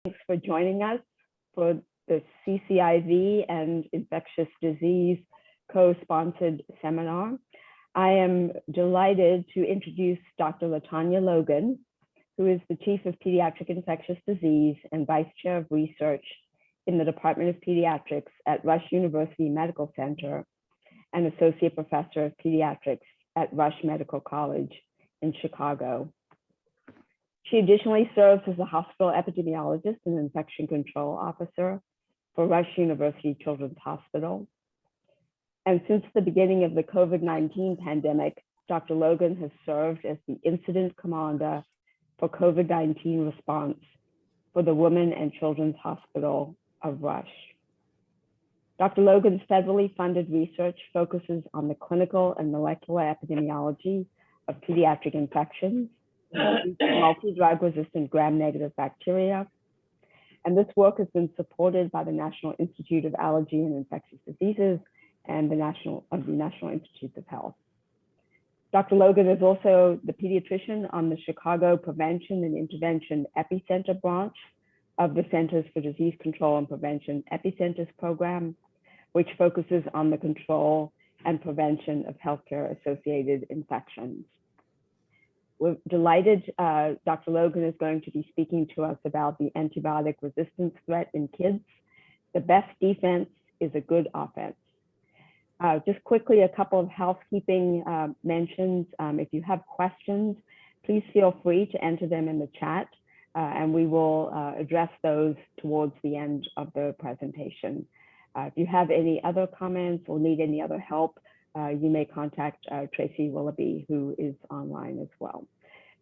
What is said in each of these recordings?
Thanks for joining us for the CCIV and infectious disease co-sponsored seminar. I am delighted to introduce Dr. Latania Logan, who is the Chief of Pediatric Infectious Disease and Vice Chair of Research in the Department of Pediatrics at Rush University Medical Center and Associate Professor of Pediatrics at Rush Medical College in Chicago. She additionally serves as a hospital epidemiologist and infection control officer for Rush University Children's Hospital. And since the beginning of the COVID-19 pandemic, Dr. Logan has served as the incident commander for COVID-19 response for the Women and Children's Hospital of Rush. Dr. Logan's federally funded research focuses on the clinical and molecular epidemiology of pediatric infections, multi-drug resistant gram-negative bacteria. And this work has been supported by the National Institute of Allergy and Infectious Diseases and the National Institutes of Health. Dr. Logan is also the pediatrician on the Chicago Prevention and Intervention Epicenter branch of the Centers for Disease Control and Prevention Epicenters program, which focuses on the control and prevention of healthcare-associated infections. We're delighted Dr. Logan is going to be speaking to us about the antibiotic resistance threat in kids. The best defense is a good offense. Just quickly, a couple of housekeeping mentions. If you have questions, please feel free to enter them in the chat and we will address those towards the end of the presentation. If you have any other comments or need any other help, you may contact Tracy Willoughby, who is online as well.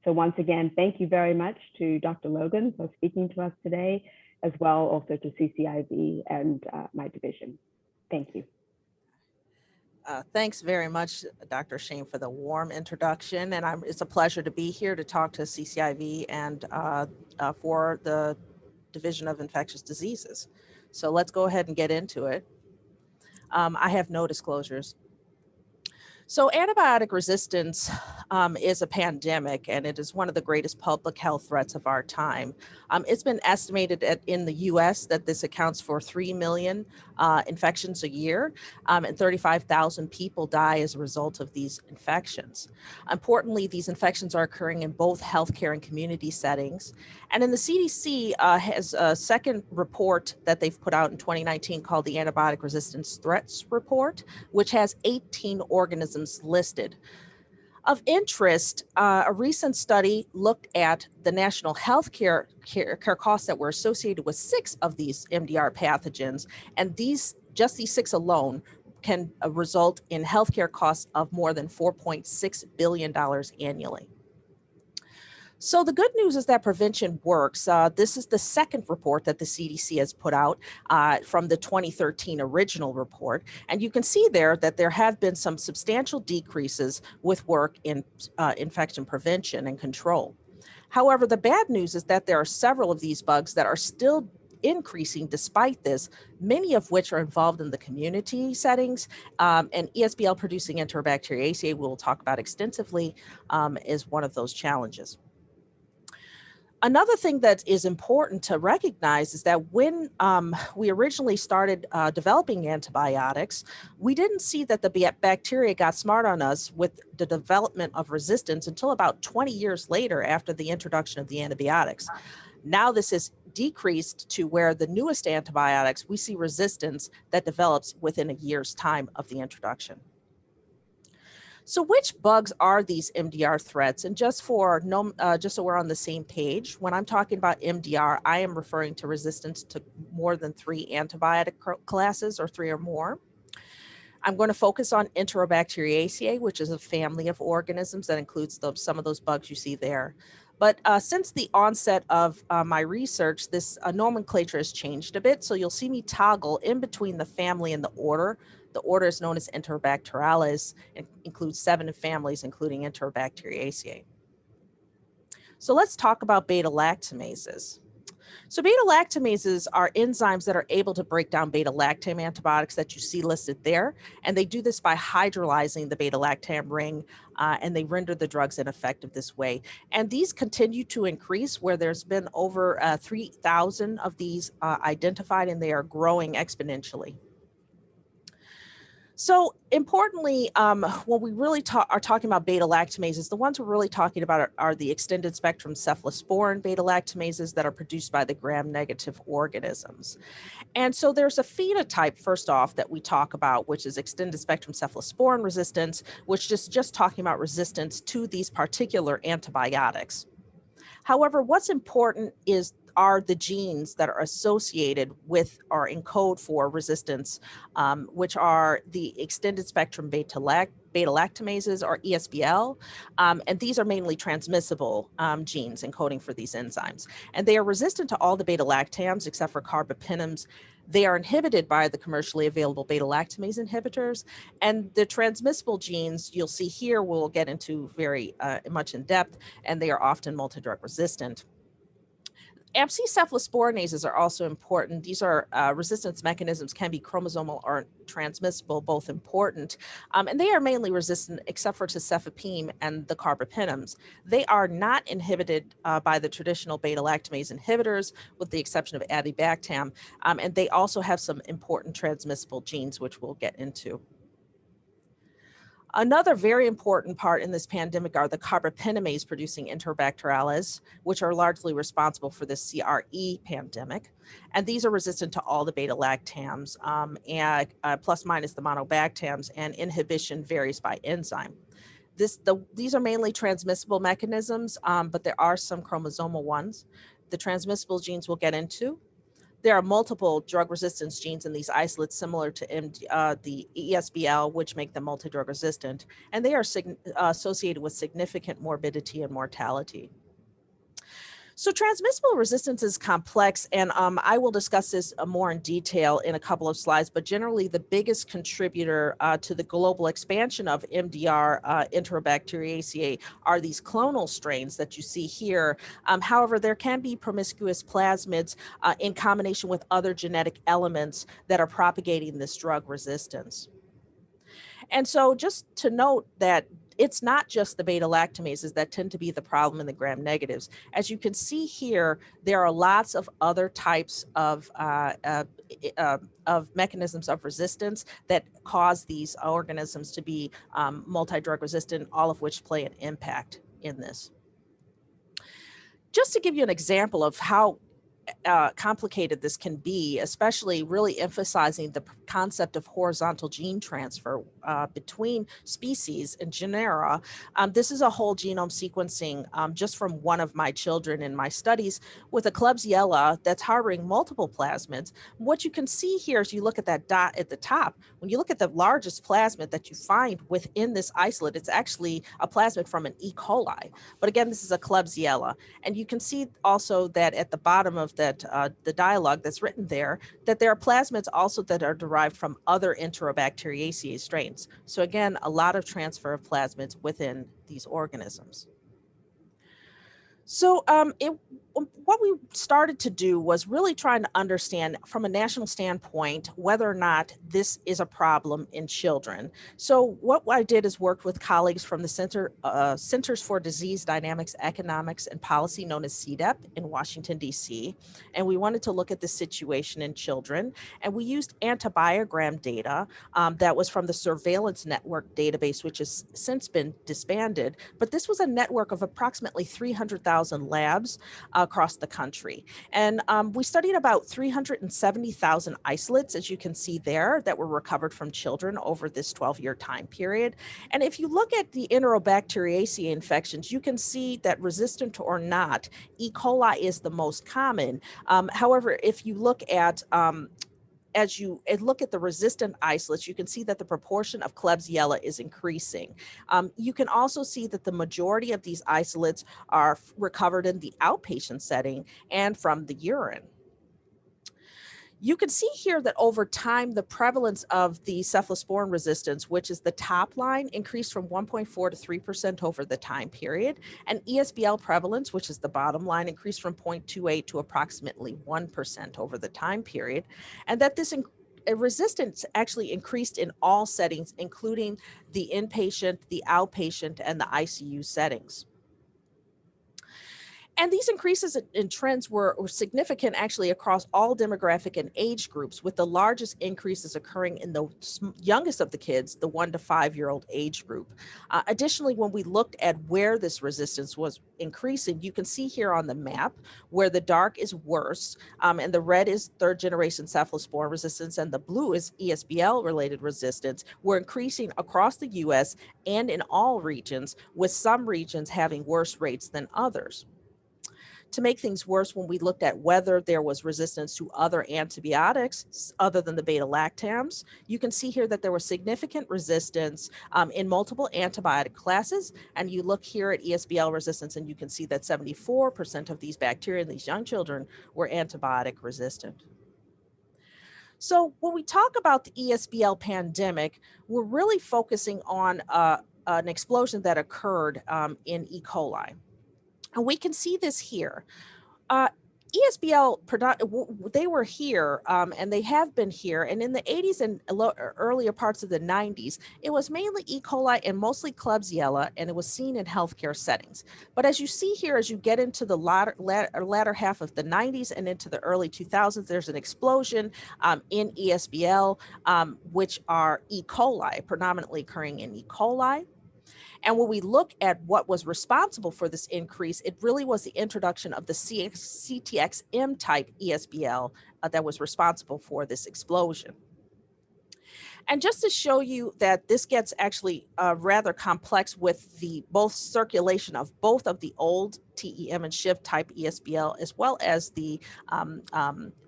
So once again, thank you very much to Dr. Logan for speaking to us today, as well also to CCIV and my division. Thank you. Thanks very much, Dr. Shane, for the warm introduction. And it's a pleasure to be here to talk to CCIV and for the Division of Infectious Diseases. So let's go ahead and get into it. I have no disclosures. So antibiotic resistance is a pandemic, and it is one of the greatest public health threats of our time. It's been estimated in the US that this accounts for 3 million infections a year, and 35,000 people die as a result of these infections. Importantly, these infections are occurring in both healthcare and community settings. And then the CDC has a second report that they've put out in 2019 called the Antibiotic Resistance Threats Report, which has 18 organisms listed. Of interest, a recent study looked at the national health care costs that were associated with 6 of these MDR pathogens, and just these 6 alone can result in healthcare costs of more than $4.6 billion annually. So the good news is that prevention works. This is the second report that the CDC has put out from the 2013 original report. And you can see there that there have been some substantial decreases with work in infection prevention and control. However, the bad news is that there are several of these bugs that are still increasing despite this, many of which are involved in the community settings, and ESBL producing Enterobacteriaceae, we'll talk about extensively, is one of those challenges. Another thing that is important to recognize is that when we originally started developing antibiotics, we didn't see that the bacteria got smart on us with the development of resistance until about 20 years later after the introduction of the antibiotics. Now this has decreased to where the newest antibiotics, we see resistance that develops within a year's time of the introduction. So which bugs are these MDR threats? And just so we're on the same page, when I'm talking about MDR, I am referring to resistance to more than 3 antibiotic classes or 3 or more. I'm going to focus on Enterobacteriaceae, which is a family of organisms that includes some of those bugs you see there. But since the onset of my research, this nomenclature has changed a bit. So you'll see me toggle in between the family and the order. The order is known as Enterobacterales and includes 7 families, including Enterobacteriaceae. So let's talk about beta-lactamases. So beta-lactamases are enzymes that are able to break down beta-lactam antibiotics that you see listed there, and they do this by hydrolyzing the beta-lactam ring, and they render the drugs ineffective this way. And these continue to increase, where there's been over 3,000 of these identified, and they are growing exponentially. So importantly, when we really are talking about beta-lactamases, the ones we're really talking about are the extended spectrum cephalosporin beta-lactamases that are produced by the gram-negative organisms. And so there's a phenotype, first off, that we talk about, which is extended spectrum cephalosporin resistance, which is just talking about resistance to these particular antibiotics. However, what's important are the genes that are associated with or encode for resistance, which are the extended spectrum beta-lactamases, or ESBL, and these are mainly transmissible genes encoding for these enzymes. And they are resistant to all the beta-lactams except for carbapenems. They are inhibited by the commercially available beta-lactamase inhibitors, and the transmissible genes you'll see here we'll get into very much in depth, and they are often multi-drug resistant. MC cephalosporinases are also important. These are resistance mechanisms, can be chromosomal or transmissible, both important. And they are mainly resistant except for to cefepime and the carbapenems. They are not inhibited by the traditional beta-lactamase inhibitors, with the exception of adibactam. And they also have some important transmissible genes, which we'll get into. Another very important part in this pandemic are the carbapenemase producing Enterobacterales, which are largely responsible for this CRE pandemic. And these are resistant to all the beta-lactams, and plus minus the monobactams, and inhibition varies by enzyme. These are mainly transmissible mechanisms, but there are some chromosomal ones. The transmissible genes we'll get into. There are multiple drug resistance genes in these isolates, similar to the ESBL, which make them multi-drug resistant, and they are associated with significant morbidity and mortality. So transmissible resistance is complex, and I will discuss this more in detail in a couple of slides, but generally the biggest contributor to the global expansion of MDR Enterobacteriaceae are these clonal strains that you see here. However, there can be promiscuous plasmids in combination with other genetic elements that are propagating this drug resistance. And so just to note that it's not just the beta-lactamases that tend to be the problem in the gram-negatives. As you can see here, there are lots of other types of mechanisms of resistance that cause these organisms to be multi-drug resistant, all of which play an impact in this. Just to give you an example of how complicated this can be, especially really emphasizing the concept of horizontal gene transfer between species and genera. This is a whole genome sequencing just from one of my children in my studies with a Klebsiella that's harboring multiple plasmids. What you can see here is you look at that dot at the top. When you look at the largest plasmid that you find within this isolate, it's actually a plasmid from an E. coli. But again, this is a Klebsiella. And you can see also that at the bottom of that the dialogue that's written there, that there are plasmids also that are derived from other Enterobacteriaceae strains. So again, a lot of transfer of plasmids within these organisms. So what we started to do was really trying to understand from a national standpoint whether or not this is a problem in children. So what I did is worked with colleagues from the Centers for Disease Dynamics, Economics, and Policy, known as CDEP, in Washington, D.C. And we wanted to look at the situation in children. And we used antibiogram data that was from the Surveillance Network database, which has since been disbanded. But this was a network of approximately 300,000 labs across the country. And we studied about 370,000 isolates, as you can see there, that were recovered from children over this 12-year time period. And if you look at the Enterobacteriaceae infections, you can see that resistant or not, E. coli is the most common. However, if you look at as you look at the resistant isolates, you can see that the proportion of Klebsiella is increasing. You can also see that the majority of these isolates are recovered in the outpatient setting and from the urine. You can see here that over time, the prevalence of the cephalosporin resistance, which is the top line, increased from 1.4 to 3% over the time period. And ESBL prevalence, which is the bottom line, increased from 0.28 to approximately 1% over the time period. And that this resistance actually increased in all settings, including the inpatient, the outpatient, and the ICU settings. And these increases in trends were significant actually across all demographic and age groups, with the largest increases occurring in the youngest of the kids, the 1 to 5-year-old age group. Additionally, when we looked at where this resistance was increasing, you can see here on the map where the dark is worse, and the red is third generation cephalosporin resistance, and the blue is ESBL related resistance. We're increasing across the US and in all regions, with some regions having worse rates than others. To make things worse, when we looked at whether there was resistance to other antibiotics other than the beta-lactams, you can see here that there was significant resistance in multiple antibiotic classes. And you look here at ESBL resistance, and you can see that 74% of these bacteria in these young children were antibiotic resistant. So when we talk about the ESBL pandemic, we're really focusing on an explosion that occurred in E. coli. And we can see this here. Uh, ESBL, they were here and they have been here. And in the 80s and earlier parts of the 90s, it was mainly E. coli and mostly Klebsiella, and it was seen in healthcare settings. But as you see here, as you get into the latter half of the 90s and into the early 2000s, there's an explosion in ESBL, which are E. coli, predominantly occurring in E. coli. And when we look at what was responsible for this increase, it really was the introduction of the CTXM type ESBL that was responsible for this explosion. And just to show you that this gets actually rather complex with the both circulation of both of the old TEM and SHIV type ESBL, as well as the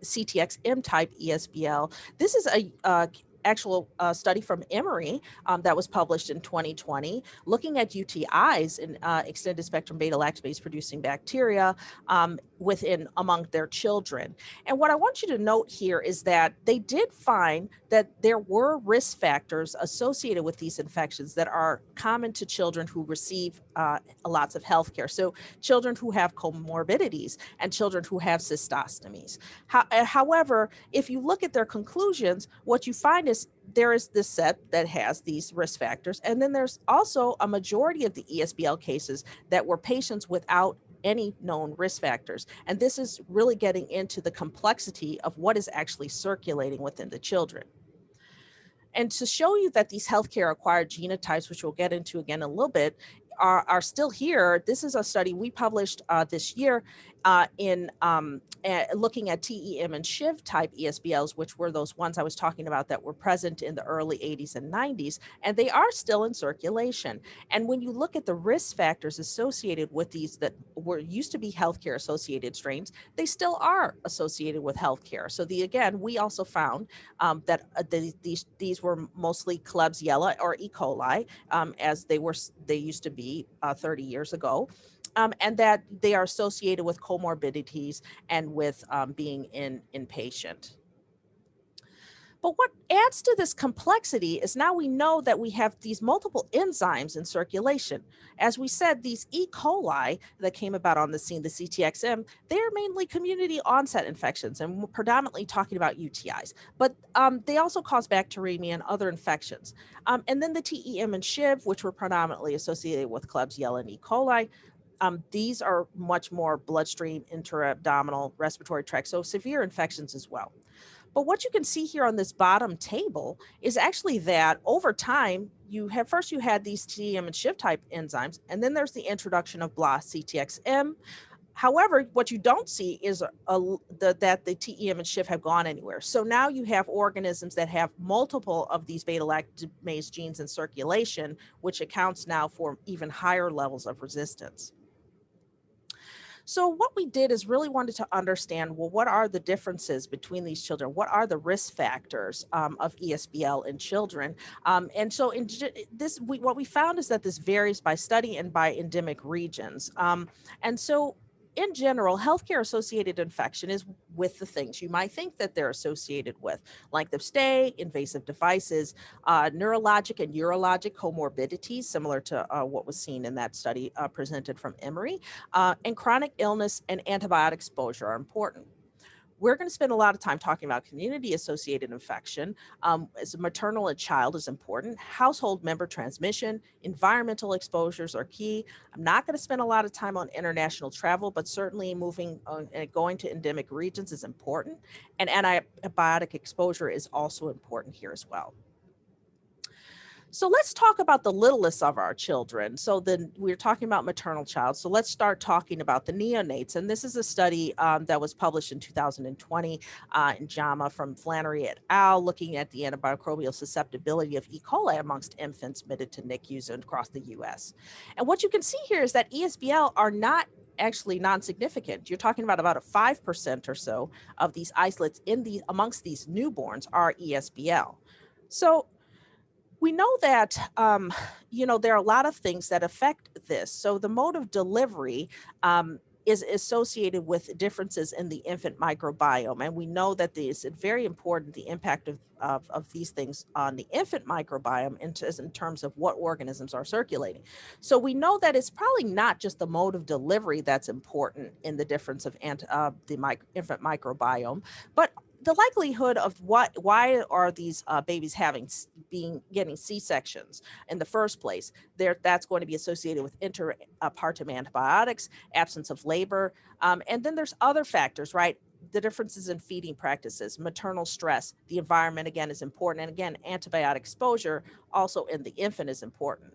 CTXM type ESBL. This is a actual study from Emory that was published in 2020, looking at UTIs in extended spectrum beta-lactamase producing bacteria among their children. And what I want you to note here is that they did find that there were risk factors associated with these infections that are common to children who receive lots of healthcare. So children who have comorbidities and children who have cystostomies. However, if you look at their conclusions, what you find is there is this set that has these risk factors. And then there's also a majority of the ESBL cases that were patients without any known risk factors. And this is really getting into the complexity of what is actually circulating within the children. And to show you that these healthcare acquired genotypes, which we'll get into again in a little bit, are still here. This is a study we published this year in looking at TEM and SHIV type ESBLs, which were those ones I was talking about that were present in the early 80s and 90s, and they are still in circulation. And when you look at the risk factors associated with these that were used to be healthcare associated strains, they still are associated with healthcare. So again, we also found that these were mostly Klebsiella or E. coli, as they used to be 30 years ago. And that they are associated with comorbidities and with being inpatient. But what adds to this complexity is now we know that we have these multiple enzymes in circulation. As we said, these E. coli that came about on the scene, the CTXM, they're mainly community onset infections, and we're predominantly talking about UTIs. But they also cause bacteremia and other infections. And then the TEM and SHIV, which were predominantly associated with Klebsiella and E. coli, these are much more bloodstream, intra-abdominal, respiratory tract, so severe infections as well. But what you can see here on this bottom table is actually that over time, you had these TEM and SHIV type enzymes, and then there's the introduction of BLA CTXM. However, what you don't see is that the TEM and SHIV have gone anywhere. So now you have organisms that have multiple of these beta-lactamase genes in circulation, which accounts now for even higher levels of resistance. So what we did is really wanted to understand, well, what are the differences between these children? What are the risk factors of ESBL in children? And so what we found is that this varies by study and by endemic regions. And so in general, healthcare associated infection is with the things you might think that they're associated with: length of stay, invasive devices, neurologic and urologic comorbidities, similar to what was seen in that study presented from Emory, and chronic illness and antibiotic exposure are important. We're going to spend a lot of time talking about community associated infection. As maternal and child is important. Household member transmission, environmental exposures are key. I'm not going to spend a lot of time on international travel, but certainly moving and going to endemic regions is important. And antibiotic exposure is also important here as well. So let's talk about the littlest of our children. So then we're talking about maternal child. So let's start talking about the neonates. And this is a study that was published in 2020 in JAMA from Flannery et al., looking at the antimicrobial susceptibility of E. coli amongst infants admitted to NICUs across the US. And what you can see here is that ESBL are not actually non-significant. You're talking about a 5% or so of these isolates amongst these newborns are ESBL. So we know that, there are a lot of things that affect this. So the mode of delivery is associated with differences in the infant microbiome. And we know that it's very important, the impact of these things on the infant microbiome in terms of what organisms are circulating. So we know that it's probably not just the mode of delivery that's important in the difference of the infant microbiome, but the likelihood of why are these babies getting C-sections in the first place. That's going to be associated with interpartum antibiotics, absence of labor, and then there's other factors, right? The differences in feeding practices, maternal stress, the environment again is important, and again, antibiotic exposure also in the infant is important.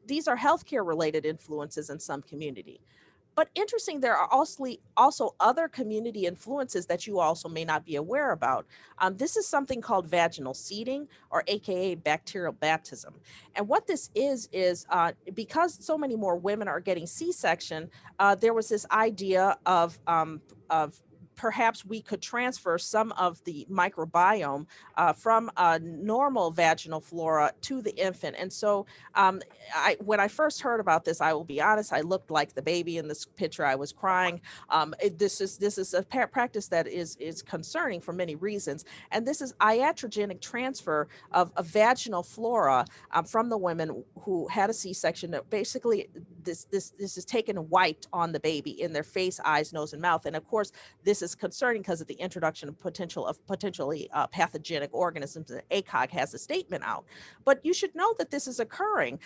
These are healthcare related influences in some community. But interesting, there are also other community influences that you also may not be aware about. This is something called vaginal seeding, or AKA bacterial baptism. And what this is because so many more women are getting C-section, there was this idea of perhaps we could transfer some of the microbiome from normal vaginal flora to the infant. And so when I first heard about this, I will be honest, I looked like the baby in this picture. I was crying. This is a practice that is concerning for many reasons. And this is iatrogenic transfer of vaginal flora from the women who had a C-section. That basically, this is taken and wiped on the baby in their face, eyes, nose, and mouth. And of course, this is concerning because of the introduction of potentially pathogenic organisms. And ACOG has a statement out. But you should know that this is occurring.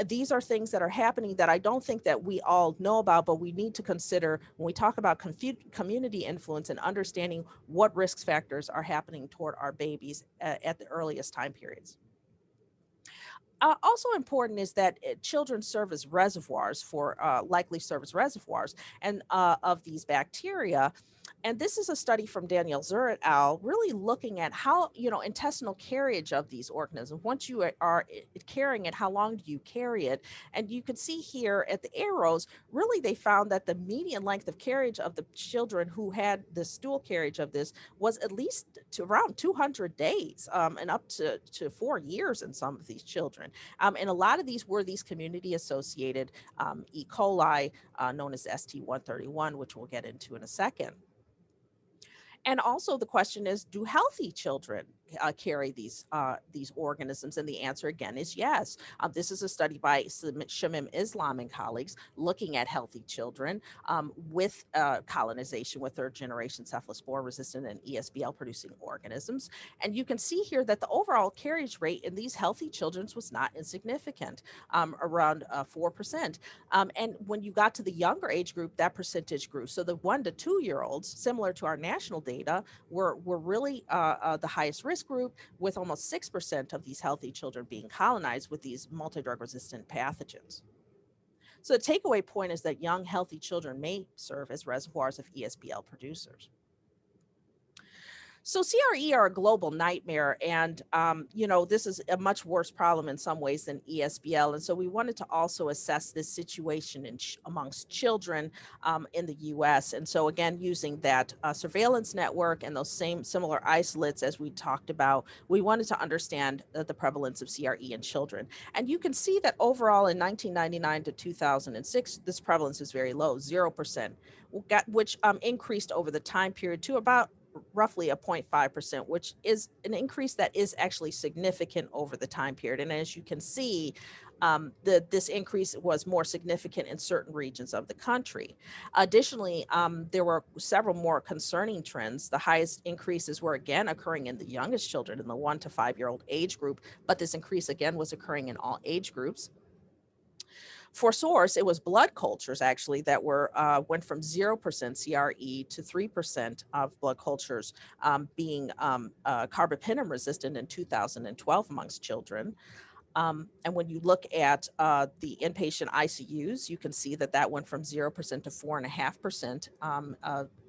These are things that are happening that I don't think that we all know about, but we need to consider when we talk about community influence and understanding what risk factors are happening toward our babies at the earliest time periods. Also important is that children serve as reservoirs likely serve as reservoirs and of these bacteria. And this is a study from Daniel Zur et al., really looking at how, intestinal carriage of these organisms. Once you are carrying it, how long do you carry it? And you can see here at the arrows, really they found that the median length of carriage of the children who had the stool carriage of this was at least to around 200 days and up to 4 years in some of these children. And a lot of these were these community associated E. coli, known as ST131, which we'll get into in a second. And also the question is, do healthy children carry these organisms? And the answer again is yes. This is a study by Shamim Islam and colleagues looking at healthy children with colonization with third generation cephalospore resistant and ESBL producing organisms. And you can see here that the overall carriage rate in these healthy children was not insignificant, around 4%. And when you got to the younger age group, that percentage grew. So the 1 to 2 year olds, similar to our national data, were really the highest risk group, with almost 6% of these healthy children being colonized with these multi-drug resistant pathogens. So the takeaway point is that young healthy children may serve as reservoirs of ESBL producers. So CRE are a global nightmare, and this is a much worse problem in some ways than ESBL. And so we wanted to also assess this situation amongst children in the U.S. And so again, using that surveillance network and those same similar isolates as we talked about, we wanted to understand the prevalence of CRE in children. And you can see that overall in 1999 to 2006, this prevalence is very low, 0%, which increased over the time period to about roughly a 0.5%, which is an increase that is actually significant over the time period. And as you can see, this increase was more significant in certain regions of the country. Additionally, there were several more concerning trends. The highest increases were again occurring in the youngest children in the 1 to 5-year-old age group, but this increase again was occurring in all age groups. For source, it was blood cultures actually that were went from 0% CRE to 3% of blood cultures being carbapenem resistant in 2012 amongst children. And when you look at the inpatient ICUs, you can see that that went from 0% to 4.5%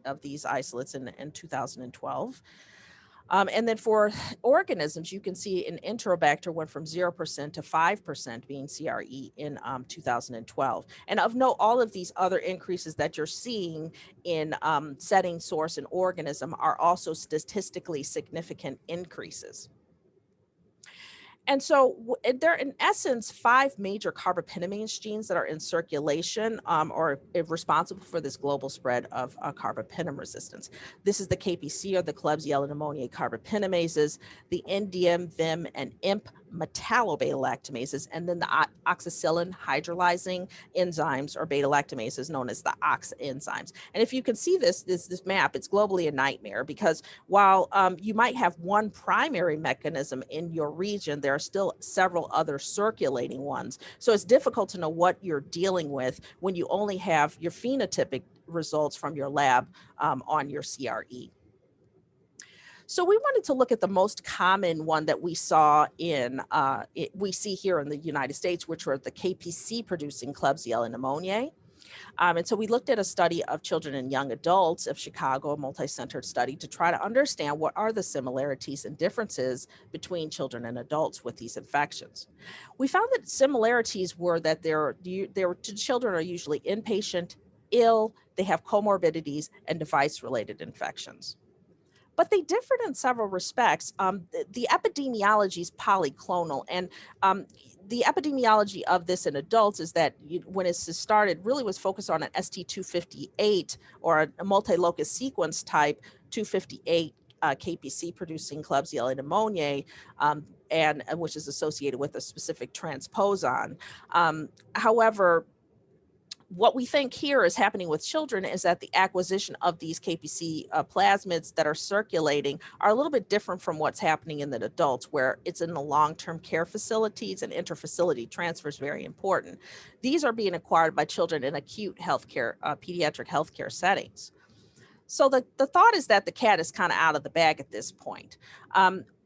of these isolates in 2012. And then for organisms, you can see an Enterobacter went from 0% to 5% being CRE in 2012. And of note, all of these other increases that you're seeing in setting, source, and organism are also statistically significant increases. And so there are, in essence, 5 major carbapenemase genes that are in circulation or responsible for this global spread of carbapenem resistance. This is the KPC, or the Klebsiella pneumoniae carbapenemases, the NDM, VIM, and IMP metallobeta-lactamases, and then the oxacillin hydrolyzing enzymes, or beta-lactamases, known as the OX enzymes. And if you can see this map, it's globally a nightmare, because while you might have one primary mechanism in your region, there are still several other circulating ones. So it's difficult to know what you're dealing with when you only have your phenotypic results from your lab on your CRE. So we wanted to look at the most common one that we saw we see here in the United States, which were the KPC producing Klebsiella pneumoniae. And so we looked at a study of children and young adults of Chicago, a multi-centered study, to try to understand what are the similarities and differences between children and adults with these infections. We found that similarities were that children are usually inpatient, ill, they have comorbidities, and device-related infections. But they differed in several respects. The epidemiology is polyclonal, and the epidemiology of this in adults is that when it started, really was focused on an ST258, or a multi-locus sequence type 258 KPC producing Klebsiella pneumoniae, and which is associated with a specific transposon. However, what we think here is happening with children is that the acquisition of these KPC plasmids that are circulating are a little bit different from what's happening in the adults, where it's in the long-term care facilities, and interfacility transfer is very important. These are being acquired by children in acute healthcare, pediatric healthcare settings. So the thought is that the cat is kind of out of the bag at this point.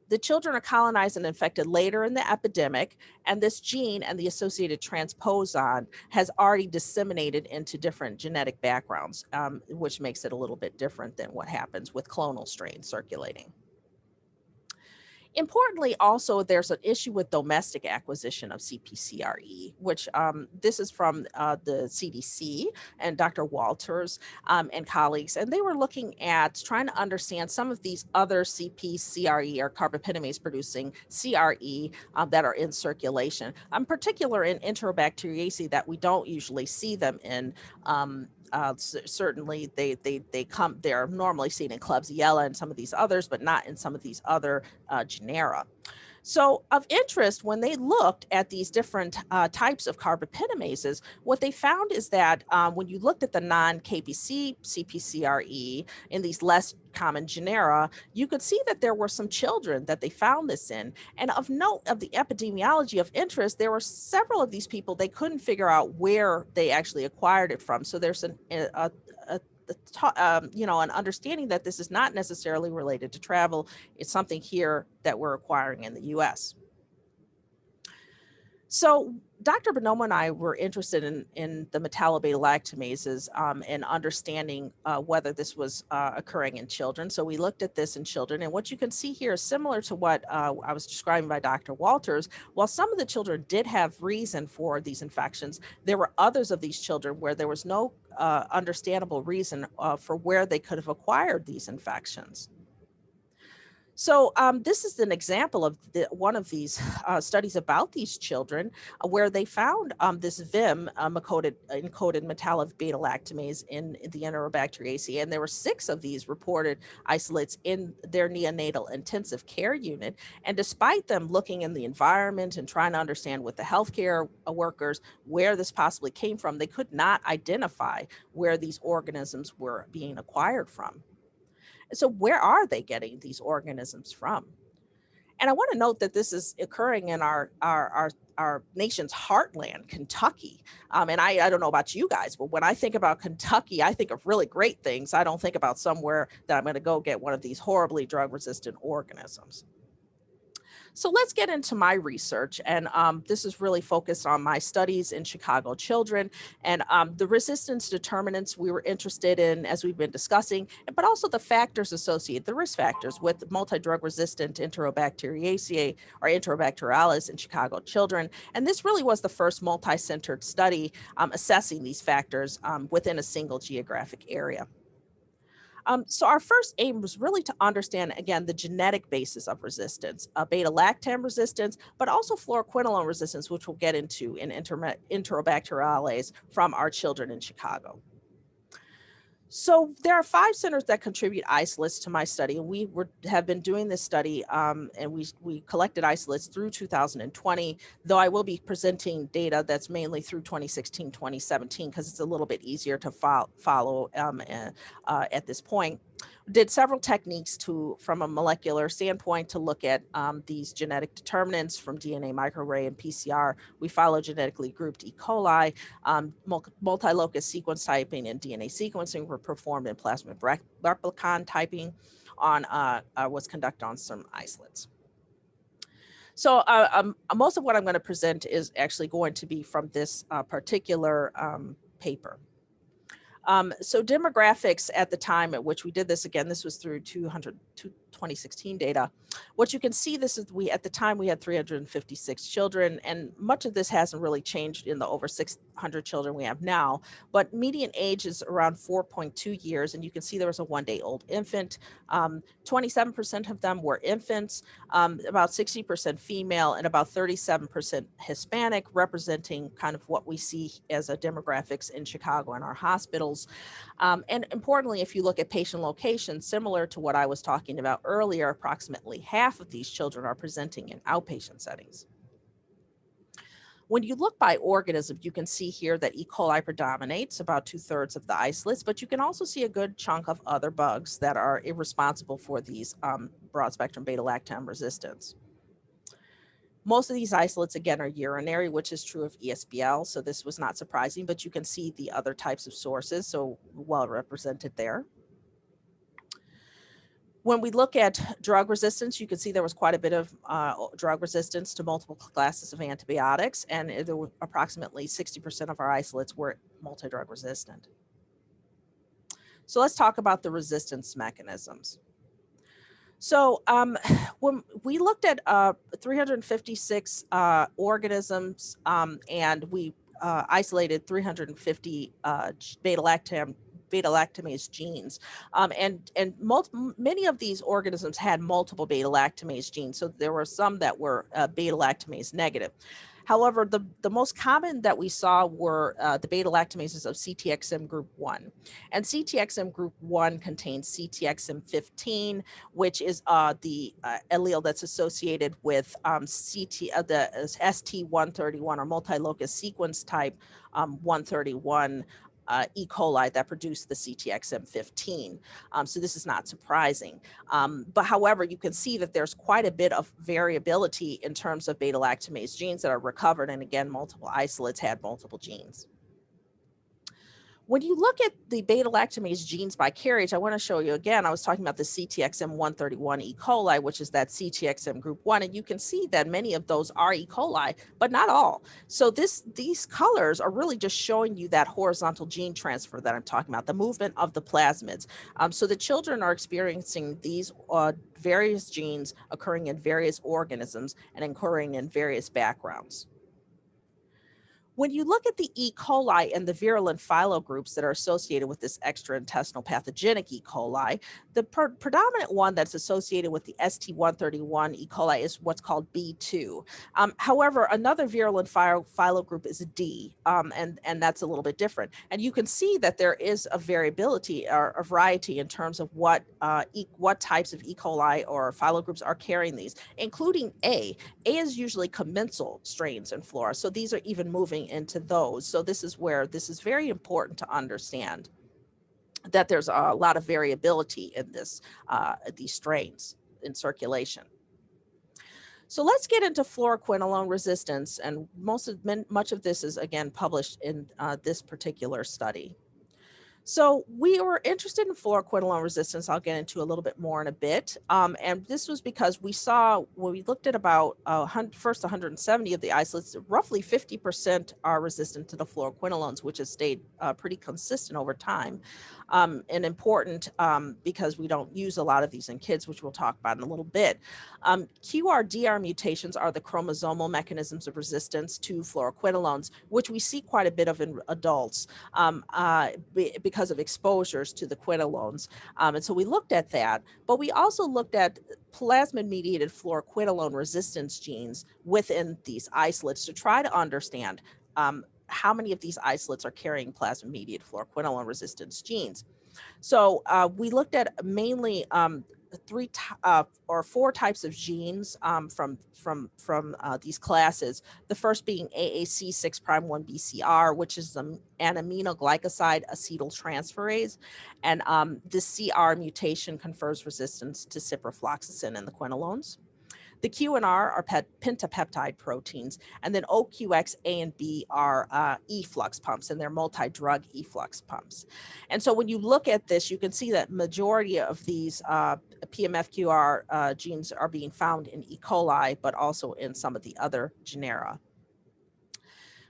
The children are colonized and infected later in the epidemic, and this gene and the associated transposon has already disseminated into different genetic backgrounds, which makes it a little bit different than what happens with clonal strains circulating. Importantly, also, there's an issue with domestic acquisition of CPCRE, which this is from the CDC and Dr. Walters and colleagues, and they were looking at trying to understand some of these other CPCRE, or carbapenemase producing CRE, that are in circulation. In particular, in Enterobacteriaceae, that we don't usually see them in. Certainly they're normally seen in Klebsiella and some of these others, but not in some of these other genera. So of interest, when they looked at these different types of carbapenemases, what they found is that when you looked at the non-KPC CPCRE in these less common genera, you could see that there were some children that they found this in. And of note, of the epidemiology of interest, there were several of these people, they couldn't figure out where they actually acquired it from. So there's an understanding that this is not necessarily related to travel. It's something here that we're acquiring in the US. So Dr. Bonoma and I were interested in the metallo-beta-lactamases and understanding whether this was occurring in children. So we looked at this in children, and what you can see here is similar to what I was describing by Dr. Walters. While some of the children did have reason for these infections, there were others of these children where there was no understandable reason for where they could have acquired these infections. So this is an example of one of these studies about these children where they found this VIM encoded metallo-beta-lactamase in the Enterobacteriaceae, and there were 6 of these reported isolates in their neonatal intensive care unit. And despite them looking in the environment and trying to understand with the healthcare workers where this possibly came from, they could not identify where these organisms were being acquired from. So where are they getting these organisms from? And I want to note that this is occurring in our nation's heartland, Kentucky. And I don't know about you guys, but when I think about Kentucky, I think of really great things. I don't think about somewhere that I'm going to go get one of these horribly drug-resistant organisms. So let's get into my research. And this is really focused on my studies in Chicago children and the resistance determinants we were interested in, as we've been discussing, but also the factors associated, the risk factors with multi-drug resistant Enterobacteriaceae or Enterobacterialis in Chicago children. And this really was the first multi-centered study assessing these factors within a single geographic area. So our first aim was really to understand, again, the genetic basis of resistance, beta-lactam resistance, but also fluoroquinolone resistance, which we'll get into in Enterobacteriales from our children in Chicago. So there are 5 centers that contribute isolates to my study, and we have been doing this study, and we collected isolates through 2020, though I will be presenting data that's mainly through 2016, 2017, because it's a little bit easier to follow at this point. Did several techniques from a molecular standpoint to look at these genetic determinants from DNA microarray and PCR. We follow genetically grouped E. coli, multi-locus sequence typing and DNA sequencing were performed in plasmid replicon typing was conducted on some isolates. So most of what I'm going to present is actually going to be from this particular paper. So demographics at the time at which we did this, again, this was through 2016 data. What you can see, this is at the time we had 356 children, and much of this hasn't really changed in the over 600 children we have now, but median age is around 4.2 years, and you can see there was a 1-day-old infant. 27% of them were infants, about 60% female, and about 37% Hispanic, representing kind of what we see as a demographics in Chicago and our hospitals. And importantly, if you look at patient locations, similar to what I was talking about earlier, approximately half of these children are presenting in outpatient settings. When you look by organism, you can see here that E. coli predominates about 2/3 of the isolates, but you can also see a good chunk of other bugs that are irresponsible for these broad spectrum beta-lactam resistance. Most of these isolates, again, are urinary, which is true of ESBL, so this was not surprising, but you can see the other types of sources, so well represented there. When we look at drug resistance, you can see there was quite a bit of drug resistance to multiple classes of antibiotics, and there were approximately 60% of our isolates were multi-drug resistant. So let's talk about the resistance mechanisms. So when we looked at 356 organisms and we isolated 350 beta-lactamase genes. Many of these organisms had multiple beta-lactamase genes. So there were some that were beta-lactamase negative. However, the most common that we saw were the beta-lactamases of CTXM group 1. And CTXM group 1 contains CTXM15, which is the allele that's associated with the ST131 or multi-locus sequence type 131 E. coli that produced the CTXM15. So this is not surprising. But however, you can see that there's quite a bit of variability in terms of beta-lactamase genes that are recovered. And again, multiple isolates had multiple genes. When you look at the beta-lactamase genes by carriage, I want to show you again, I was talking about the CTXM131 E. coli, which is that CTXM group 1, and you can see that many of those are E. coli, but not all. So these colors are really just showing you that horizontal gene transfer that I'm talking about, the movement of the plasmids. So the children are experiencing these various genes occurring in various organisms and occurring in various backgrounds. When you look at the E. coli and the virulent phylogroups that are associated with this extraintestinal pathogenic E. coli, the predominant one that's associated with the ST131 E. coli is what's called B2. However, another virulent phylogroup is D, and that's a little bit different. And you can see that there is a variability or a variety in terms of what types of E. coli or phylogroups are carrying these, including A. A is usually commensal strains in flora, so these are even moving into those. So this is where this is very important to understand that there's a lot of variability in these strains in circulation. So let's get into fluoroquinolone resistance, and much of this is again published in this particular study. So we were interested in fluoroquinolone resistance. I'll get into a little bit more in a bit. And this was because we saw when we looked at about first 170 of the isolates, roughly 50% are resistant to the fluoroquinolones, which has stayed pretty consistent over time. And important because we don't use a lot of these in kids, which we'll talk about in a little bit. QRDR mutations are the chromosomal mechanisms of resistance to fluoroquinolones, which we see quite a bit of in adults. Because of exposures to the quinolones. And so we looked at that, but we also looked at plasmid-mediated fluoroquinolone resistance genes within these isolates to try to understand how many of these isolates are carrying plasmid-mediated fluoroquinolone resistance genes. So we looked at mainly four types of genes from these classes. The first being AAC6'1BCR, which is an aminoglycoside acetyltransferase, and this CR mutation confers resistance to ciprofloxacin in the quinolones. The Q and R are pentapeptide proteins, and then OQX, A, and B are efflux pumps, and they're multi-drug efflux pumps. And so when you look at this, you can see that majority of these PMFQR genes are being found in E. coli, but also in some of the other genera.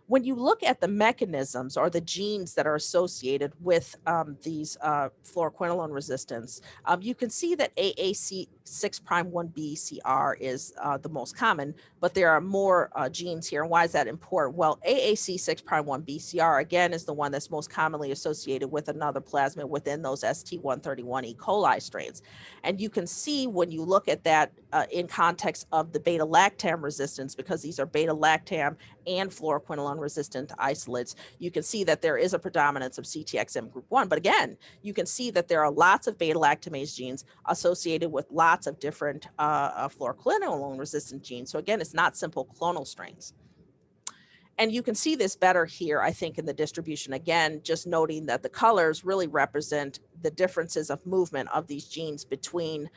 When you look at the mechanisms or the genes that are associated with these fluoroquinolone resistance, you can see that AAC6'1BCR is the most common, but there are more genes here. And why is that important? Well, AAC6'1BCR, again, is the one that's most commonly associated with another plasmid within those ST131 E. coli strains. And you can see when you look at that in context of the beta-lactam resistance, because these are beta-lactam and fluoroquinolone resistant isolates, you can see that there is a predominance of CTXM group 1. But again, you can see that there are lots of beta-lactamase genes associated with lots of different fluoroquinolone resistant genes. So again, it's not simple clonal strains. And you can see this better here, I think, in the distribution. Again, just noting that the colors really represent the differences of movement of these genes between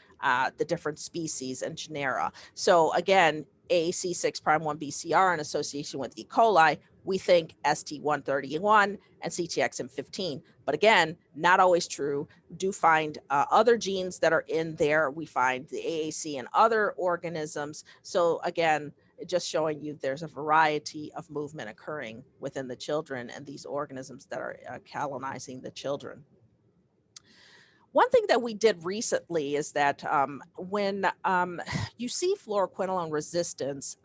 the different species and genera. So again, AAC6'1BCR in association with E. coli, we think ST131 and CTXM15. But again, not always true. We do find other genes that are in there. We find the AAC in other organisms. So again, just showing you there's a variety of movement occurring within the children and these organisms that are colonizing the children. One thing that we did recently is that when you see fluoroquinolone resistance,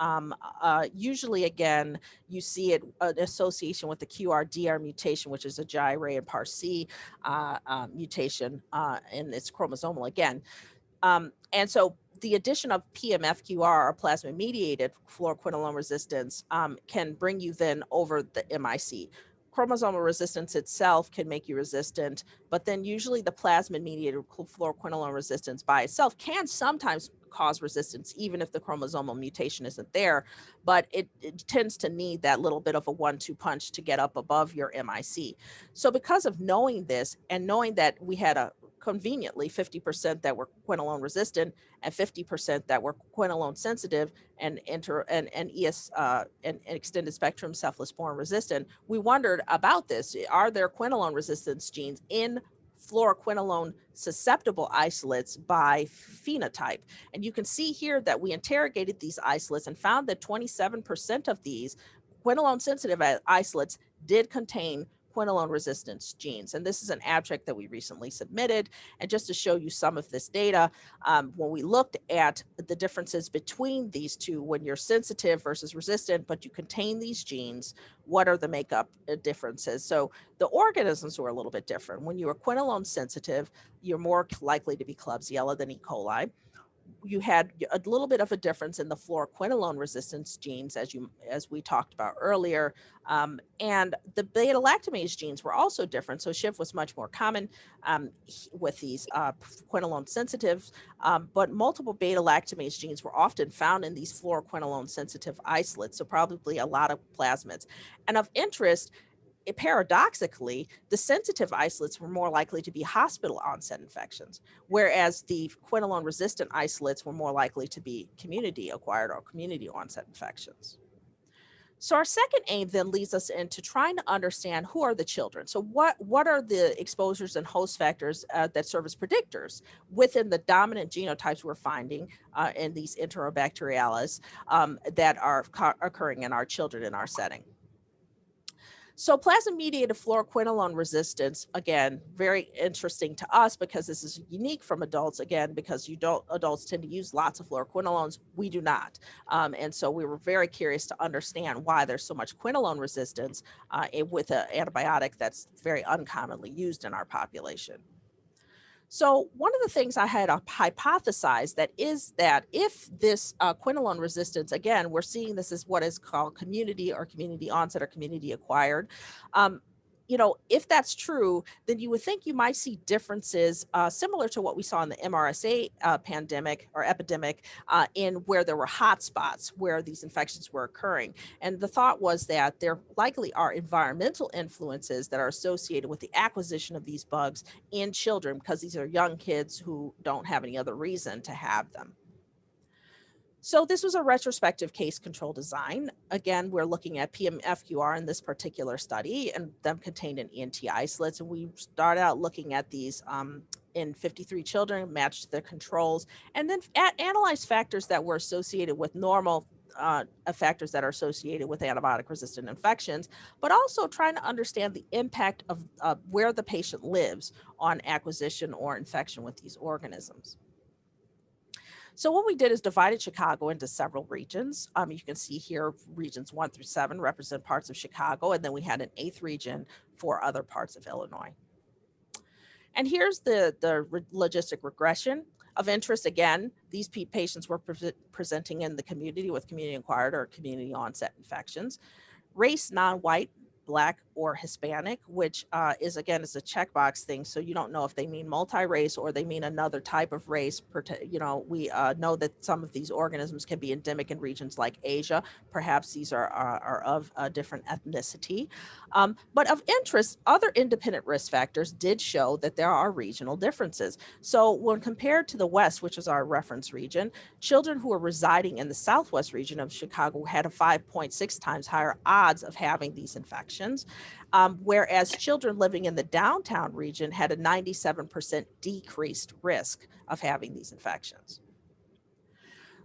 usually, again, you see it an association with the QRDR mutation, which is a gyrase and PAR-C mutation, and it's chromosomal again. And so the addition of PMFQR, or plasmid-mediated fluoroquinolone resistance, can bring you then over the MIC. Chromosomal resistance itself can make you resistant, but then usually the plasmid-mediated fluoroquinolone resistance by itself can sometimes cause resistance, even if the chromosomal mutation isn't there, but it tends to need that little bit of a 1-2 punch to get up above your MIC. So because of knowing this and knowing that we had a conveniently 50% that were quinolone resistant and 50% that were quinolone sensitive and and extended spectrum cephalosporin resistant. We wondered about this. Are there quinolone resistance genes in fluoroquinolone susceptible isolates by phenotype? And you can see here that we interrogated these isolates and found that 27% of these quinolone sensitive isolates did contain quinolone resistance genes. And this is an abstract that we recently submitted. And just to show you some of this data, when we looked at the differences between these two, when you're sensitive versus resistant, but you contain these genes, what are the makeup differences? So the organisms were a little bit different. When you are quinolone sensitive, you're more likely to be Klebsiella than E. coli. You had a little bit of a difference in the fluoroquinolone resistance genes, as we talked about earlier, and the beta lactamase genes were also different. So SHIV was much more common with these quinolone sensitives, but multiple beta lactamase genes were often found in these fluoroquinolone sensitive isolates. So probably a lot of plasmids, and of interest. Paradoxically, the sensitive isolates were more likely to be hospital onset infections, whereas the quinolone resistant isolates were more likely to be community acquired or community onset infections. So our second aim then leads us into trying to understand who are the children. So what are the exposures and host factors that serve as predictors within the dominant genotypes we're finding in these Enterobacteriales that are occurring in our children in our setting? So plasma-mediated fluoroquinolone resistance, again, very interesting to us because this is unique from adults, again, because adults tend to use lots of fluoroquinolones. We do not. And so we were very curious to understand why there's so much quinolone resistance with an antibiotic that's very uncommonly used in our population. So one of the things I had hypothesized that is that if this quinolone resistance, again, we're seeing this as what is called community or community onset or community acquired. Um, if that's true, then you would think you might see differences similar to what we saw in the MRSA pandemic or epidemic in where there were hot spots where these infections were occurring. And the thought was that there likely are environmental influences that are associated with the acquisition of these bugs in children because these are young kids who don't have any other reason to have them. So this was a retrospective case control design. Again, we're looking at PMFQR in this particular study and them contained in ENT isolates. And we started out looking at these in 53 children, matched their controls, and then analyzed factors that were associated with normal factors that are associated with antibiotic resistant infections, but also trying to understand the impact of where the patient lives on acquisition or infection with these organisms. So what we did is divided Chicago into several regions. You can see here regions 1 through 7 represent parts of Chicago, and then we had an 8th region for other parts of Illinois. And here's the logistic regression. Of interest, again, these patients were presenting in the community with community acquired or community onset infections. Race, non-white, Black, or Hispanic, which is a checkbox thing. So you don't know if they mean multi-race or they mean another type of race. We know that some of these organisms can be endemic in regions like Asia. Perhaps these are of a different ethnicity. But of interest, other independent risk factors did show that there are regional differences. So when compared to the West, which is our reference region, children who are residing in the Southwest region of Chicago had a 5.6 times higher odds of having these infections, whereas children living in the downtown region had a 97% decreased risk of having these infections.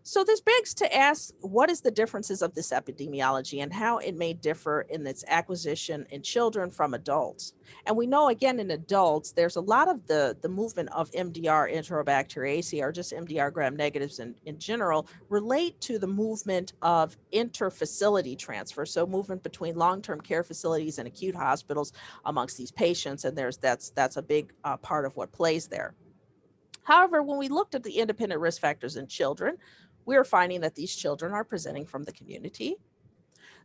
So this begs to ask, what is the differences of this epidemiology and how it may differ in its acquisition in children from adults? And we know, again, in adults, there's a lot of the movement of MDR Enterobacteriaceae, or just MDR gram-negatives in general, relate to the movement of inter-facility transfer, so movement between long-term care facilities and acute hospitals amongst these patients, and that's a big part of what plays there. However, when we looked at the independent risk factors in children, we are finding that these children are presenting from the community.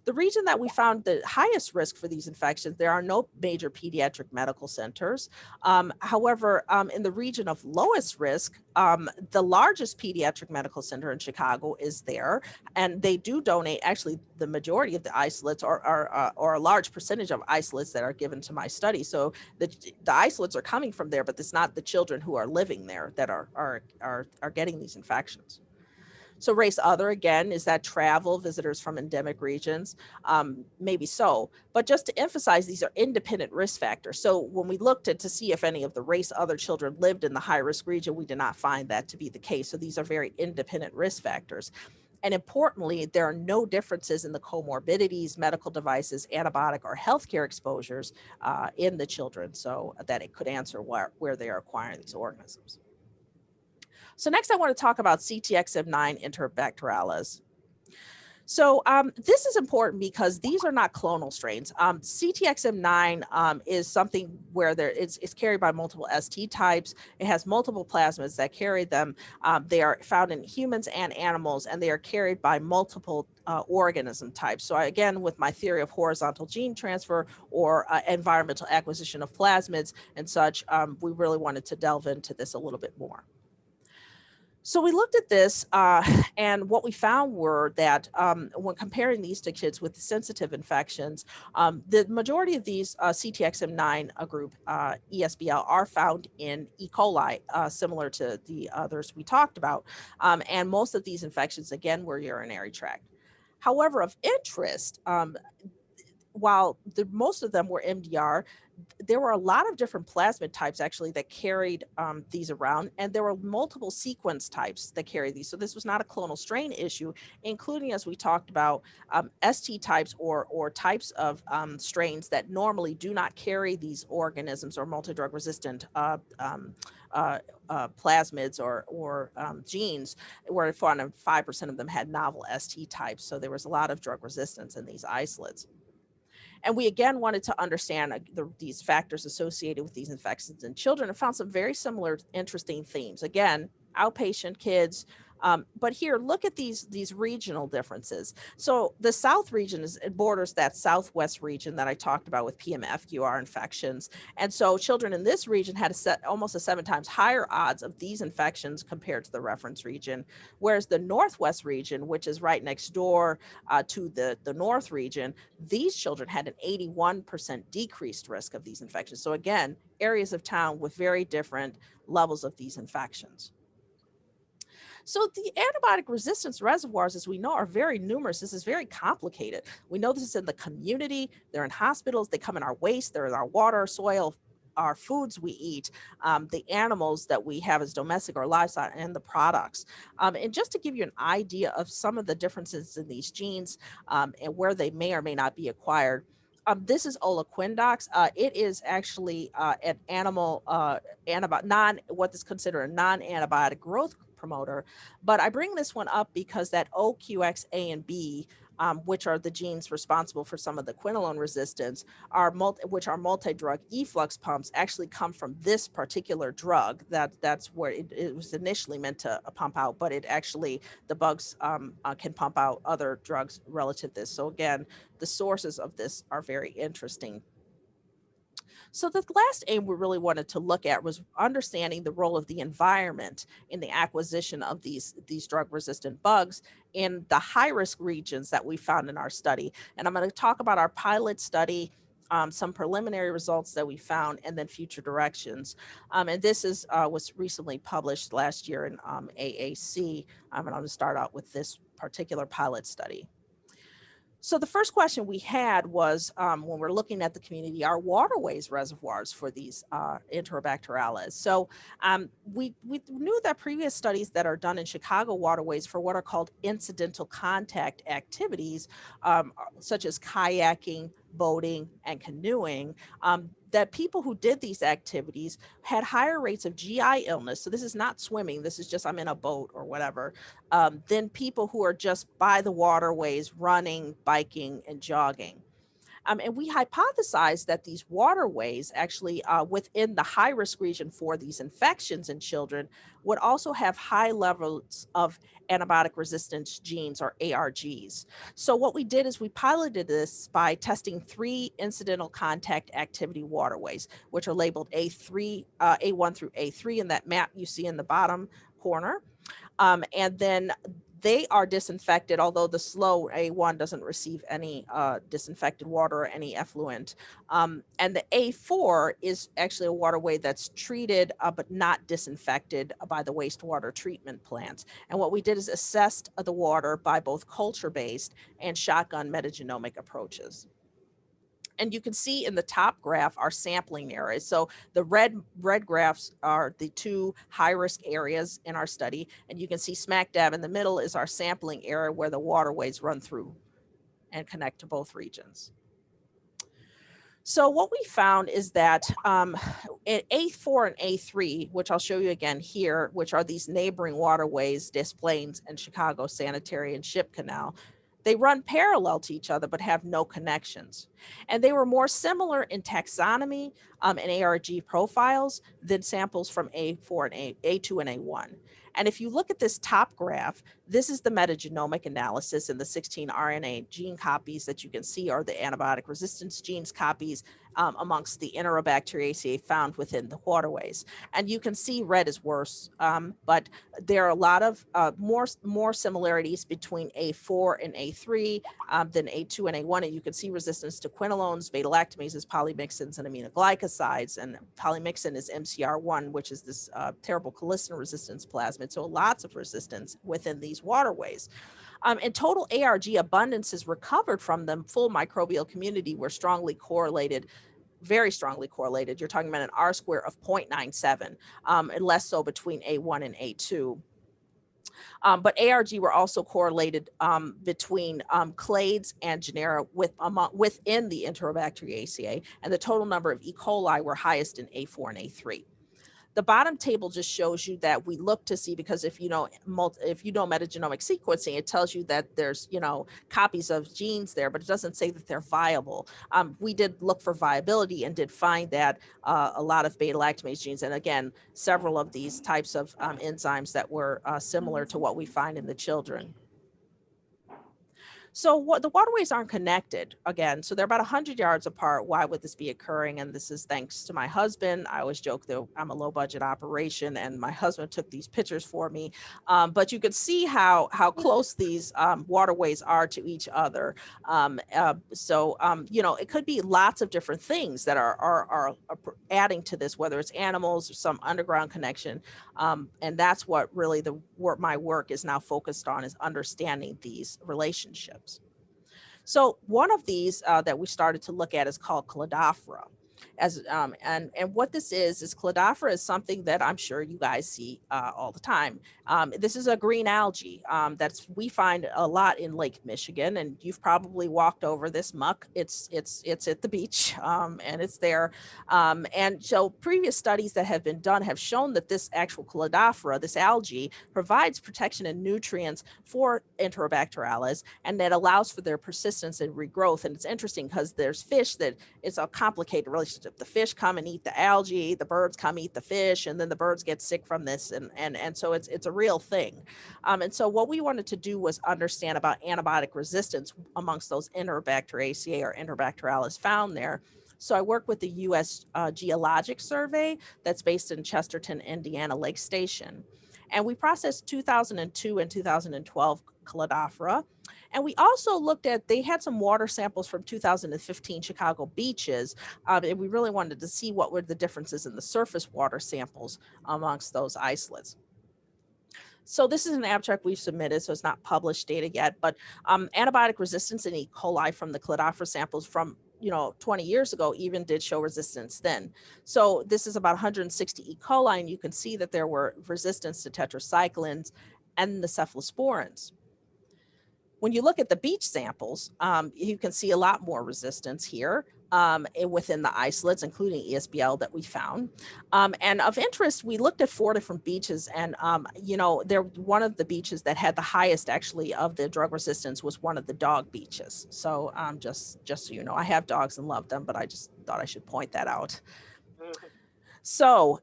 The region that we found the highest risk for these infections, there are no major pediatric medical centers. However, in the region of lowest risk, the largest pediatric medical center in Chicago is there, and they do donate actually the majority of the isolates, or a large percentage of isolates that are given to my study. So the isolates are coming from there, but it's not the children who are living there that are getting these infections. So race other, again, is that travel, visitors from endemic regions? Maybe so. But just to emphasize, these are independent risk factors. So when we looked at to see if any of the race other children lived in the high risk region, we did not find that to be the case. So these are very independent risk factors. And importantly, there are no differences in the comorbidities, medical devices, antibiotic, or healthcare exposures in the children, so that it could answer where they are acquiring these organisms. So next I want to talk about CTXM9 Enterobacteriales. So this is important because these are not clonal strains. CTXM9 is something where it's carried by multiple ST types. It has multiple plasmids that carry them. They are found in humans and animals, and they are carried by multiple organism types. So again, with my theory of horizontal gene transfer or environmental acquisition of plasmids and such, we really wanted to delve into this a little bit more. So we looked at this, and what we found were that when comparing these to kids with sensitive infections, the majority of these CTXM9 group ESBL are found in E. coli, similar to the others we talked about. And most of these infections, again, were urinary tract. However, of interest, while most of them were MDR, there were a lot of different plasmid types actually that carried these around, and there were multiple sequence types that carry these. So this was not a clonal strain issue, including, as we talked about, ST types or types of strains that normally do not carry these organisms or multi-drug resistant plasmids or genes, where 5% of them had novel ST types. So there was a lot of drug resistance in these isolates. And we again wanted to understand these factors associated with these infections in children, and found some very similar interesting themes. Again, outpatient kids, but here, look at these regional differences. So the South region it borders that Southwest region that I talked about with PMFQR infections. And so children in this region had almost a 7 times higher odds of these infections compared to the reference region. Whereas the Northwest region, which is right next door to the North region, these children had an 81% decreased risk of these infections. So again, areas of town with very different levels of these infections. So the antibiotic resistance reservoirs, as we know, are very numerous. This is very complicated. We know this is in the community, they're in hospitals, they come in our waste, they're in our water, soil, our foods we eat, the animals that we have as domestic or livestock, and the products. And just to give you an idea of some of the differences in these genes and where they may or may not be acquired, this is olaquindox. It is actually an animal what is considered a non-antibiotic growth promoter. But I bring this one up because that OQXA and B, which are the genes responsible for some of the quinolone resistance, which are multi-drug efflux pumps, actually come from this particular drug. That's where it was initially meant to pump out, but it actually, the bugs can pump out other drugs relative to this. So again, the sources of this are very interesting. So the last aim we really wanted to look at was understanding the role of the environment in the acquisition of these drug-resistant bugs in the high-risk regions that we found in our study. And I'm going to talk about our pilot study, some preliminary results that we found, and then future directions. And this was recently published last year in AAC. And I'm going to start out with this particular pilot study. So the first question we had was, when we're looking at the community, are waterways reservoirs for these Enterobacteriales? So we knew that previous studies that are done in Chicago waterways for what are called incidental contact activities, such as kayaking, boating, and canoeing, that people who did these activities had higher rates of GI illness. So this is not swimming, this is just I'm in a boat or whatever, than people who are just by the waterways running, biking, and jogging. And we hypothesized that these waterways actually within the high risk region for these infections in children would also have high levels of antibiotic resistance genes or ARGs. So what we did is we piloted this by testing 3 incidental contact activity waterways, which are labeled A3, A1 through A3 in that map you see in the bottom corner. And then they are disinfected, although the slow A1 doesn't receive any disinfected water or any effluent. And the A4 is actually a waterway that's treated but not disinfected by the wastewater treatment plants. And what we did is assessed the water by both culture-based and shotgun metagenomic approaches. And you can see in the top graph our sampling areas. So the red graphs are the 2 high risk areas in our study, and you can see smack dab in the middle is our sampling area where the waterways run through and connect to both regions. So what we found is that in A4 and A3, which I'll show you again here, which are these neighboring waterways, Des Plaines and Chicago Sanitary and Ship Canal, they run parallel to each other but have no connections. And they were more similar in taxonomy and ARG profiles than samples from A4 and A2 and A1. And if you look at this top graph, this is the metagenomic analysis, and the 16 RNA gene copies that you can see are the antibiotic resistance genes copies amongst the Enterobacteriaceae found within the waterways. And you can see red is worse, but there are a lot of more similarities between A4 and A3 than A2 and A1. And you can see resistance to quinolones, beta-lactamases, polymyxins, and aminoglycosides. And polymyxin is MCR1, which is this terrible colistin resistance plasmid. So lots of resistance within these waterways. And total ARG abundance is recovered from the full microbial community were strongly correlated, very strongly correlated. You're talking about an R square of 0.97, and less so between A1 and A2. But ARG were also correlated between clades and genera within the Enterobacteriaceae, and the total number of E. coli were highest in A4 and A3. The bottom table just shows you that we look to see, because if you know metagenomic sequencing, it tells you that there's copies of genes there, but it doesn't say that they're viable. We did look for viability and did find that a lot of beta-lactamase genes, and again, several of these types of enzymes that were similar to what we find in the children. So what the waterways aren't connected again. So they're about 100 yards apart. Why would this be occurring? And this is thanks to my husband. I always joke that I'm a low budget operation and my husband took these pictures for me. But you could see how close these waterways are to each other. It could be lots of different things that are adding to this, whether it's animals or some underground connection. And that's what really my work is now focused on, is understanding these relationships. So one of these that we started to look at is called Cladophora. And what this is Cladophora is something that I'm sure you guys see all the time. This is a green algae we find a lot in Lake Michigan, and you've probably walked over this muck. It's at the beach, and it's there. And so previous studies that have been done have shown that this actual Cladophora, this algae, provides protection and nutrients for Enterobacteriales, and that allows for their persistence and regrowth. And it's interesting because there's fish that it's a complicated relationship. The fish come and eat the algae, the birds come eat the fish, and then the birds get sick from this. And so it's a real thing. And so what we wanted to do was understand about antibiotic resistance amongst those Enterobacteriaceae or Enterobacteriales found there. So I work with the U.S. Geologic Survey that's based in Chesterton, Indiana Lake Station. And we processed 2002 and 2012 Cladophora. And we also looked at, they had some water samples from 2015 Chicago beaches. And we really wanted to see what were the differences in the surface water samples amongst those isolates. So this is an abstract we've submitted, so it's not published data yet, but antibiotic resistance in E. coli from the Cladophora samples from 20 years ago even did show resistance then. So this is about 160 E. coli, and you can see that there were resistance to tetracyclines and the cephalosporins. When you look at the beach samples, you can see a lot more resistance here. within the isolates, including ESBL that we found. And of interest, we looked at 4 different beaches, and one of the beaches that had the highest actually of the drug resistance was one of the dog beaches. So just so you know, I have dogs and love them, but I just thought I should point that out. So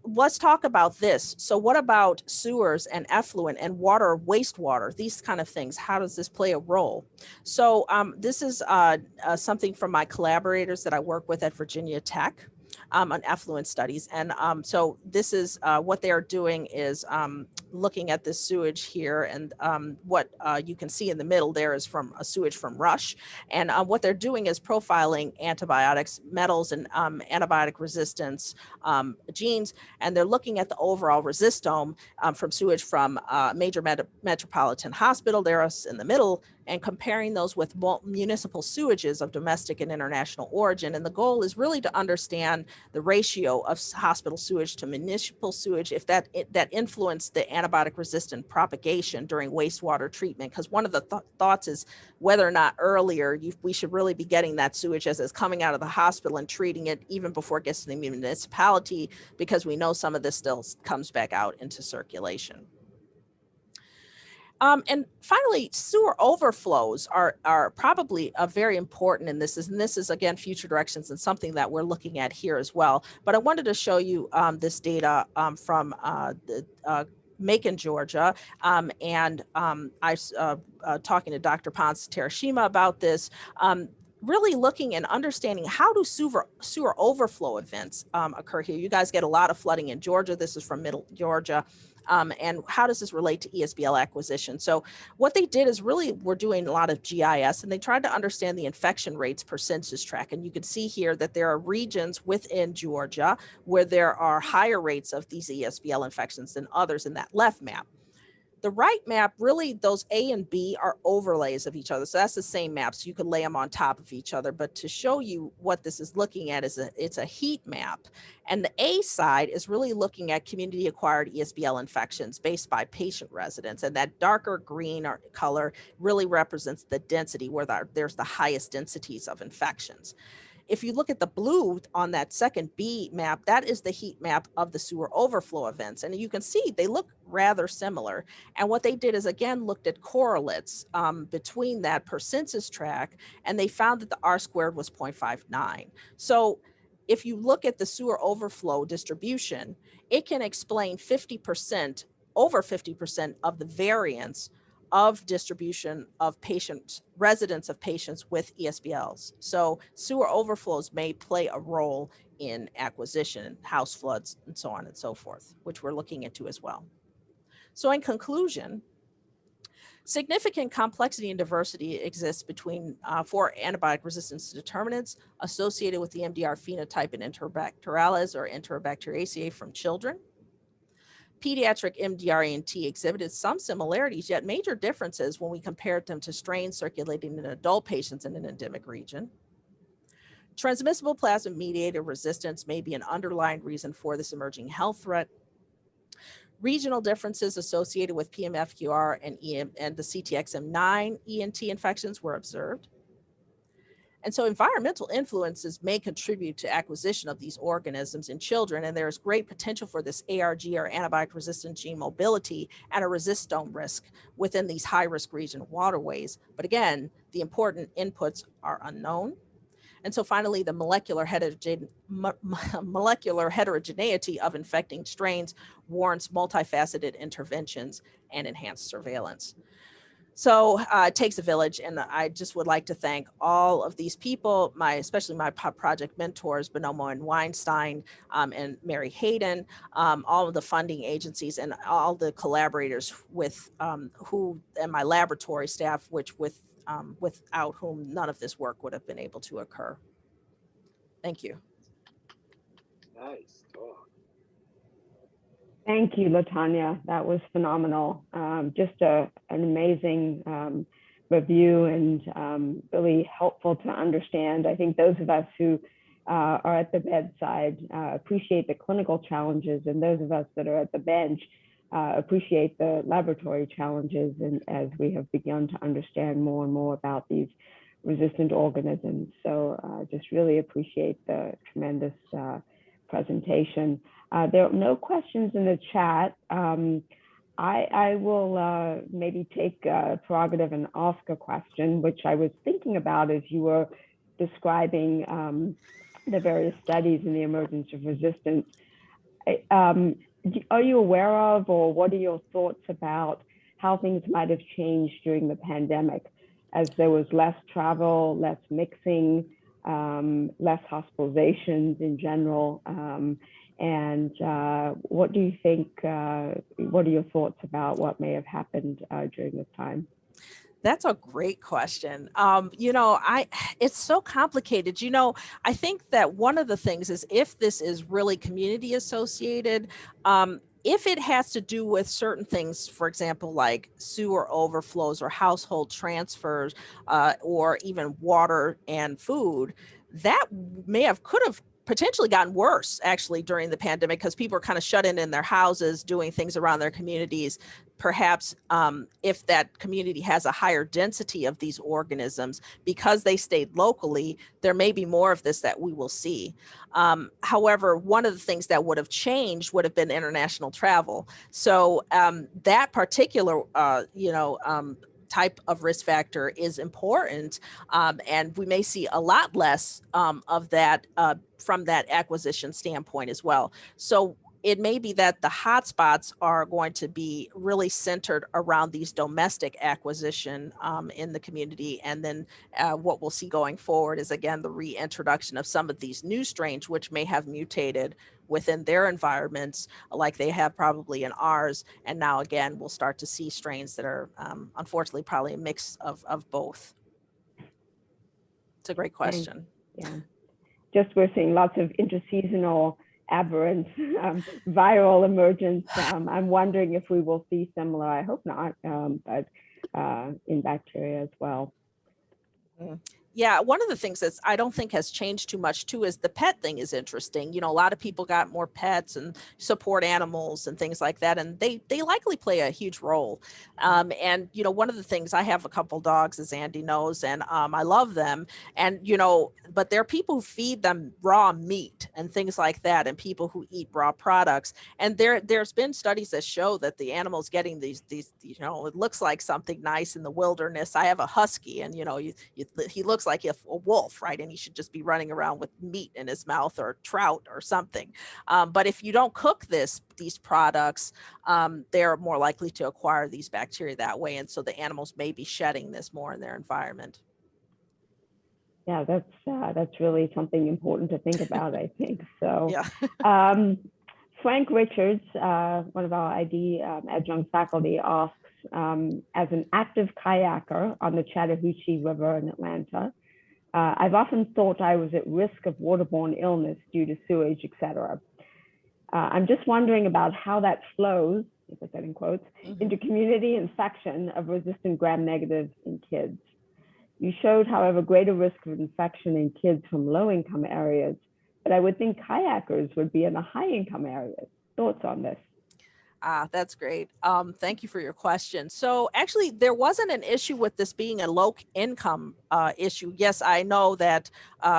let's talk about this. So what about sewers and effluent and water, wastewater, these kind of things? How does this play a role? So this is something from my collaborators that I work with at Virginia Tech on effluent studies. And so this is what they are doing is looking at this sewage here, and what you can see in the middle there is from a sewage from Rush. And what they're doing is profiling antibiotics, metals, and antibiotic resistance genes, and they're looking at the overall resistome from sewage from major metropolitan hospital, there is in the middle, and comparing those with municipal sewages of domestic and international origin. And the goal is really to understand the ratio of hospital sewage to municipal sewage, if that influenced the antibiotic resistant propagation during wastewater treatment. Because one of the thoughts is whether or not earlier we should really be getting that sewage as it's coming out of the hospital and treating it even before it gets to the municipality, because we know some of this still comes back out into circulation. And finally, sewer overflows are probably very important in this. And this is, again, future directions and something that we're looking at here as well. But I wanted to show you this data from Macon, Georgia. And I was talking to Dr. Ponce Terashima about this. Really looking and understanding how do sewer overflow events occur here. You guys get a lot of flooding in Georgia. This is from Middle Georgia. And how does this relate to ESBL acquisition? So what they did is really we're doing a lot of GIS, and they tried to understand the infection rates per census tract. And you can see here that there are regions within Georgia where there are higher rates of these ESBL infections than others in that left map. The right map, really, those A and B are overlays of each other. So that's the same map. So you could lay them on top of each other. But to show you what this is looking at is it's a heat map. And the A side is really looking at community-acquired ESBL infections based by patient residence. And that darker green color really represents the density, where there's the highest densities of infections. If you look at the blue on that second B map, that is the heat map of the sewer overflow events. And you can see they look rather similar. And what they did is, again, looked at correlates between that per census tract, and they found that the R squared was 0.59. So if you look at the sewer overflow distribution, it can explain 50%, over 50% of the variance of distribution of residents of patients with ESBLs. So sewer overflows may play a role in acquisition, house floods, and so on and so forth, which we're looking into as well. So in conclusion, significant complexity and diversity exists between 4 antibiotic resistance determinants associated with the MDR phenotype in Enterobacterales or Enterobacteriaceae from children. Pediatric MDR-ENT exhibited some similarities, yet major differences when we compared them to strains circulating in adult patients in an endemic region. Transmissible plasmid-mediated resistance may be an underlying reason for this emerging health threat. Regional differences associated with PMFQR and the CTXM9 ENT infections were observed. And so environmental influences may contribute to acquisition of these organisms in children, and there is great potential for this ARG or antibiotic resistant gene mobility and a resistome risk within these high-risk region waterways. But again, the important inputs are unknown. And so finally, the molecular heterogeneity of infecting strains warrants multifaceted interventions and enhanced surveillance. So it takes a village, and I just would like to thank all of these people, especially my project mentors, Bonomo and Weinstein, and Mary Hayden, all of the funding agencies, and all the collaborators with and my laboratory staff, which without whom none of this work would have been able to occur. Thank you. Nice talk. Thank you, Latania. That was phenomenal. Just an amazing review, and really helpful to understand. I think those of us who are at the bedside appreciate the clinical challenges, and those of us that are at the bench appreciate the laboratory challenges, and as we have begun to understand more and more about these resistant organisms. So just really appreciate the tremendous presentation. There are no questions in the chat. I will maybe take prerogative and ask a question, which I was thinking about as you were describing the various studies in the emergence of resistance. Are you aware of, or what are your thoughts about how things might have changed during the pandemic, as there was less travel, less mixing, less hospitalizations in general? And what do you think, what are your thoughts about what may have happened during this time? That's a great question. It's so complicated. I think that one of the things is, if this is really community associated, if it has to do with certain things, for example, like sewer overflows or household transfers, or even water and food, that could have potentially gotten worse actually during the pandemic, because people are kind of shut in their houses doing things around their communities. Perhaps if that community has a higher density of these organisms, because they stayed locally, there may be more of this that we will see. However, one of the things that would have changed would have been international travel. So that particular, type of risk factor is important, and we may see a lot less of that from that acquisition standpoint as well. So it may be that the hotspots are going to be really centered around these domestic acquisition in the community. And then what we'll see going forward is, again, the reintroduction of some of these new strains, which may have mutated within their environments, like they have probably in ours. And now, again, we'll start to see strains that are unfortunately probably a mix of both. It's a great question. Yeah, just we're seeing lots of interseasonal aberrant viral emergence. I'm wondering if we will see similar, I hope not, but in bacteria as well. Yeah, one of the things that I don't think has changed too much too is the pet thing is interesting. A lot of people got more pets and support animals and things like that, and they likely play a huge role. And one of the things, I have a couple dogs, as Andy knows, and I love them. And but there are people who feed them raw meat and things like that, and people who eat raw products. And there's been studies that show that the animals getting these it looks like something nice in the wilderness. I have a husky, and he looks like a wolf, right? And he should just be running around with meat in his mouth, or trout or something. But if you don't cook these products, they're more likely to acquire these bacteria that way. And so the animals may be shedding this more in their environment. Yeah, that's really something important to think about, I think. So yeah. Frank Richards, one of our ID adjunct faculty, asks, as an active kayaker on the Chattahoochee River in Atlanta, I've often thought I was at risk of waterborne illness due to sewage, etc. I'm just wondering about how that flows, if I said in quotes, into community infection of resistant gram-negatives in kids. You showed, however, greater risk of infection in kids from low-income areas, but I would think kayakers would be in the high-income areas. Thoughts on this? That's great. Thank you for your question. So actually, there wasn't an issue with this being a low income issue. Yes, I know that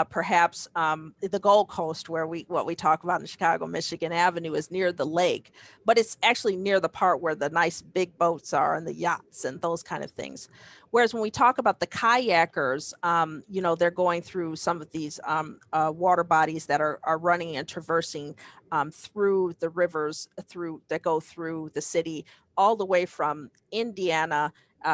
perhaps the Gold Coast, where what we talk about in Chicago, Michigan Avenue, is near the lake, but it's actually near the part where the nice big boats are and the yachts and those kind of things. Whereas when we talk about the kayakers, they're going through some of these water bodies that are running and traversing through the rivers that go through the city, all the way from Indiana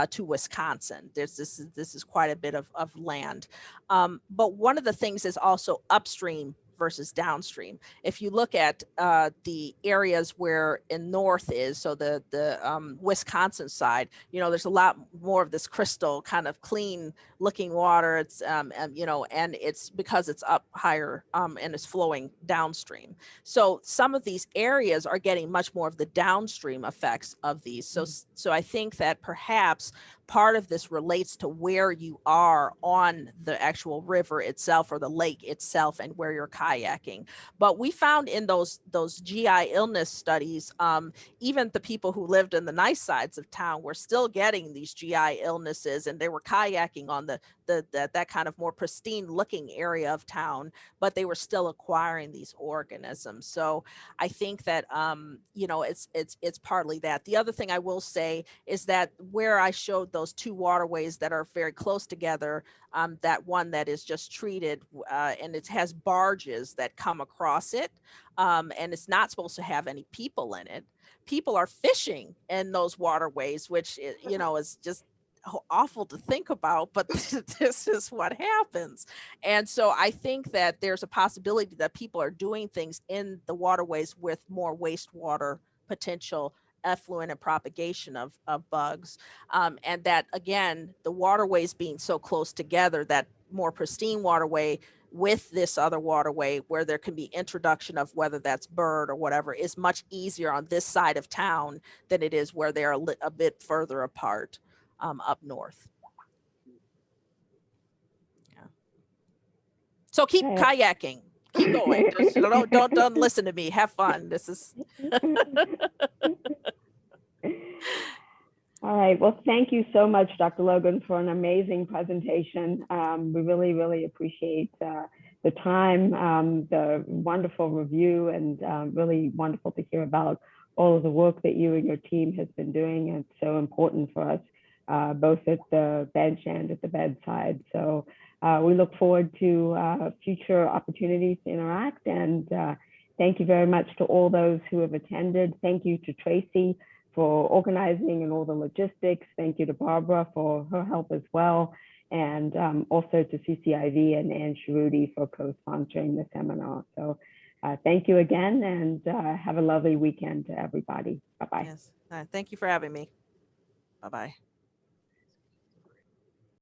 to Wisconsin. This is quite a bit of land. But one of the things is also upstream versus downstream. If you look at the areas where in north is, so the Wisconsin side, there's a lot more of this crystal kind of clean looking water. It's and it's because it's up higher and it's flowing downstream. So some of these areas are getting much more of the downstream effects of these. So I think that perhaps part of this relates to where you are on the actual river itself or the lake itself, and where you're kayaking. But we found in those GI illness studies, even the people who lived in the nice sides of town were still getting these GI illnesses, and they were kayaking on that kind of more pristine looking area of town, but they were still acquiring these organisms. So I think that it's partly that. The other thing I will say is that where I showed those two waterways that are very close together, that one that is just treated and it has barges that come across it, and it's not supposed to have any people in it. People are fishing in those waterways, which is just awful to think about, but this is what happens. And so I think that there's a possibility that people are doing things in the waterways with more wastewater potential effluent and propagation of bugs. And that, again, the waterways being so close together, that more pristine waterway with this other waterway where there can be introduction of whether that's bird or whatever is much easier on this side of town than it is where they're a bit further apart up north. Yeah. So keep kayaking. Keep going. Just, don't listen to me. Have fun. This is. All right. Well, thank you so much, Dr. Logan, for an amazing presentation. We really, really appreciate the time, the wonderful review, and really wonderful to hear about all of the work that you and your team has been doing. It's so important for us, both at the bench and at the bedside. So we look forward to future opportunities to interact. And thank you very much to all those who have attended. Thank you to Tracy for organizing and all the logistics. Thank you to Barbara for her help as well. And also to CCIV and Ann Sharudi for co-sponsoring the seminar. So thank you again, and have a lovely weekend to everybody. Bye-bye. Yes. Thank you for having me. Bye-bye.